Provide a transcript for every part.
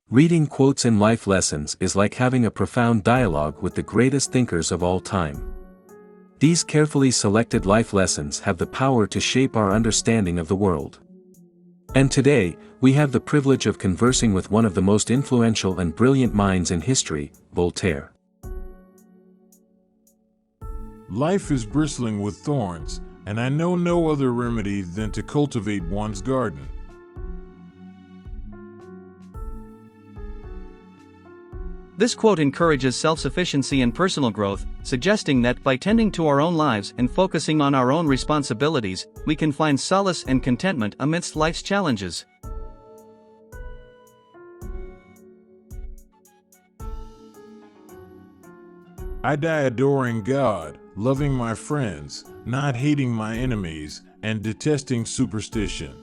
Reading quotes in life lessons is like having a profound dialogue with the greatest thinkers of all time. These carefully selected life lessons have the power to shape our understanding of the world. And today, we have the privilege of conversing with one of the most influential and brilliant minds in history, Voltaire. Life is bristling with thorns, and I know no other remedy than to cultivate one's garden. This quote encourages self-sufficiency and personal growth, suggesting that by tending to our own lives and focusing on our own responsibilities, we can find solace and contentment amidst life's challenges. I die adoring God, loving my friends, not hating my enemies, and detesting superstition.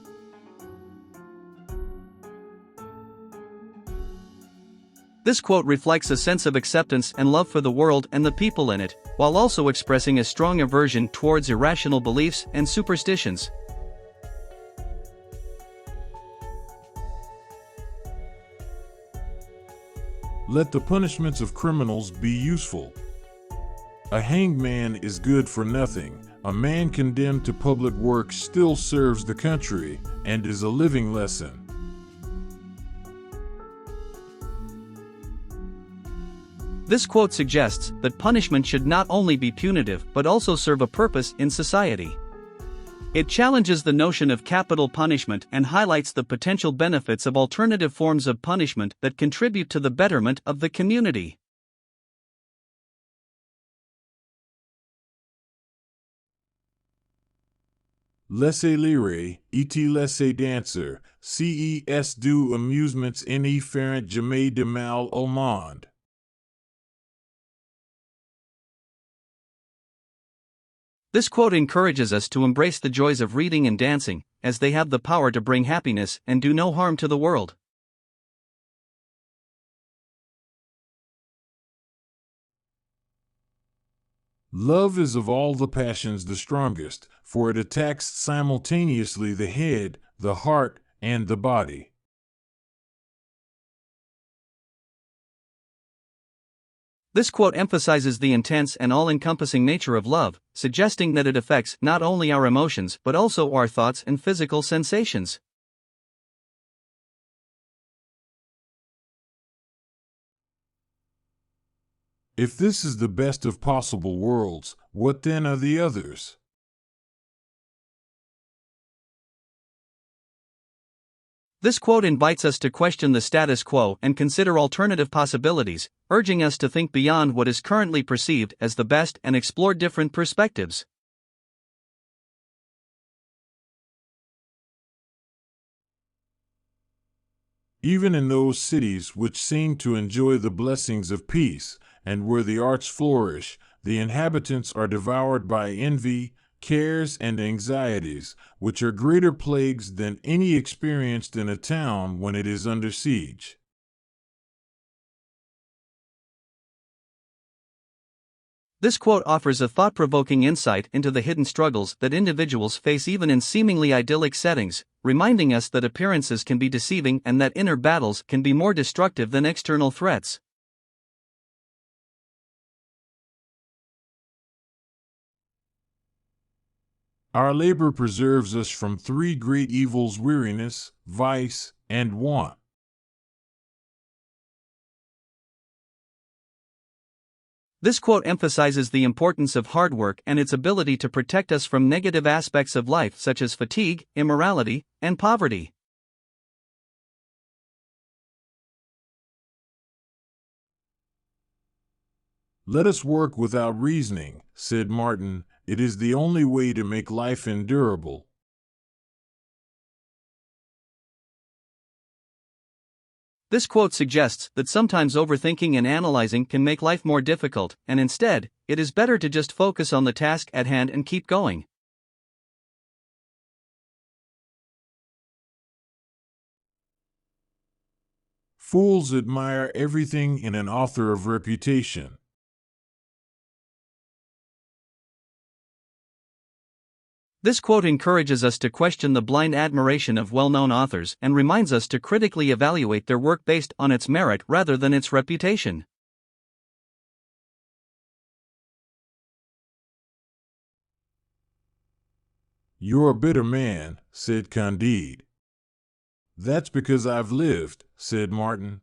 This quote reflects a sense of acceptance and love for the world and the people in it, while also expressing a strong aversion towards irrational beliefs and superstitions. Let the punishments of criminals be useful. A hanged man is good for nothing. A man condemned to public work still serves the country and is a living lesson. This quote suggests that punishment should not only be punitive but also serve a purpose in society. It challenges the notion of capital punishment and highlights the potential benefits of alternative forms of punishment that contribute to the betterment of the community. Laissez lire, et laissez danser, ces deux amusements ne feront jamais de mal au monde. This quote encourages us to embrace the joys of reading and dancing, as they have the power to bring happiness and do no harm to the world. Love is of all the passions the strongest, for it attacks simultaneously the head, the heart, and the body. This quote emphasizes the intense and all-encompassing nature of love, suggesting that it affects not only our emotions but also our thoughts and physical sensations. If this is the best of possible worlds, what then are the others? This quote invites us to question the status quo and consider alternative possibilities, urging us to think beyond what is currently perceived as the best and explore different perspectives. Even in those cities which seem to enjoy the blessings of peace, and where the arts flourish, the inhabitants are devoured by envy, cares, and anxieties, which are greater plagues than any experienced in a town when it is under siege. This quote offers a thought-provoking insight into the hidden struggles that individuals face even in seemingly idyllic settings, reminding us that appearances can be deceiving and that inner battles can be more destructive than external threats. Our labor preserves us from three great evils: weariness, vice, and want. This quote emphasizes the importance of hard work and its ability to protect us from negative aspects of life such as fatigue, immorality, and poverty. Let us work without reasoning, said Martin. It is the only way to make life endurable. This quote suggests that sometimes overthinking and analyzing can make life more difficult, and instead, it is better to just focus on the task at hand and keep going. Fools admire everything in an author of reputation. This quote encourages us to question the blind admiration of well-known authors and reminds us to critically evaluate their work based on its merit rather than its reputation. "You're a bitter man," said Candide. "That's because I've lived," said Martin.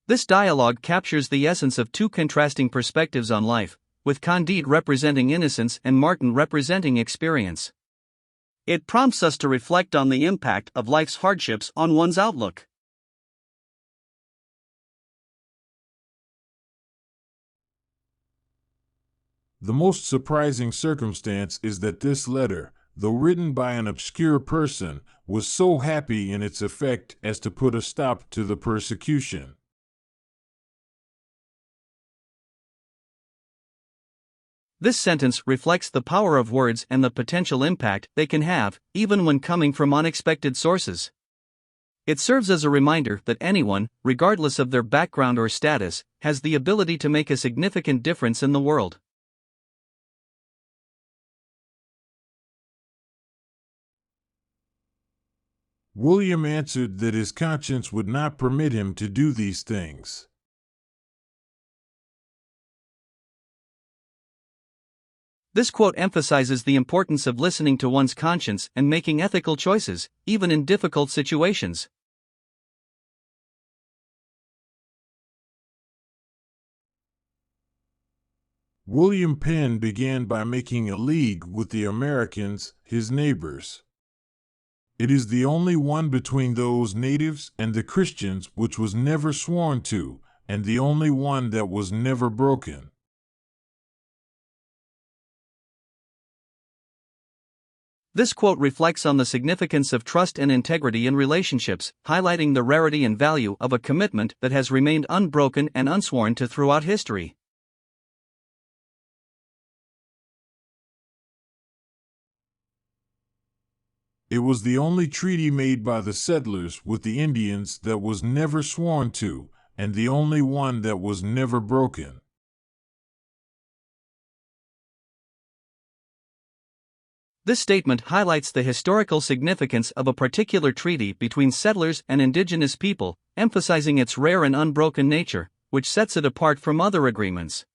This dialogue captures the essence of two contrasting perspectives on life, with Candide representing innocence and Martin representing experience. It prompts us to reflect on the impact of life's hardships on one's outlook. The most surprising circumstance is that this letter, though written by an obscure person, was so happy in its effect as to put a stop to the persecution. This sentence reflects the power of words and the potential impact they can have, even when coming from unexpected sources. It serves as a reminder that anyone, regardless of their background or status, has the ability to make a significant difference in the world. William answered that his conscience would not permit him to do these things. This quote emphasizes the importance of listening to one's conscience and making ethical choices, even in difficult situations. William Penn began by making a league with the Americans, his neighbors. It is the only one between those natives and the Christians which was never sworn to, and the only one that was never broken. This quote reflects on the significance of trust and integrity in relationships, highlighting the rarity and value of a commitment that has remained unbroken and unsworn to throughout history. It was the only treaty made by the settlers with the Indians that was never sworn to, and the only one that was never broken. This statement highlights the historical significance of a particular treaty between settlers and indigenous people, emphasizing its rare and unbroken nature, which sets it apart from other agreements.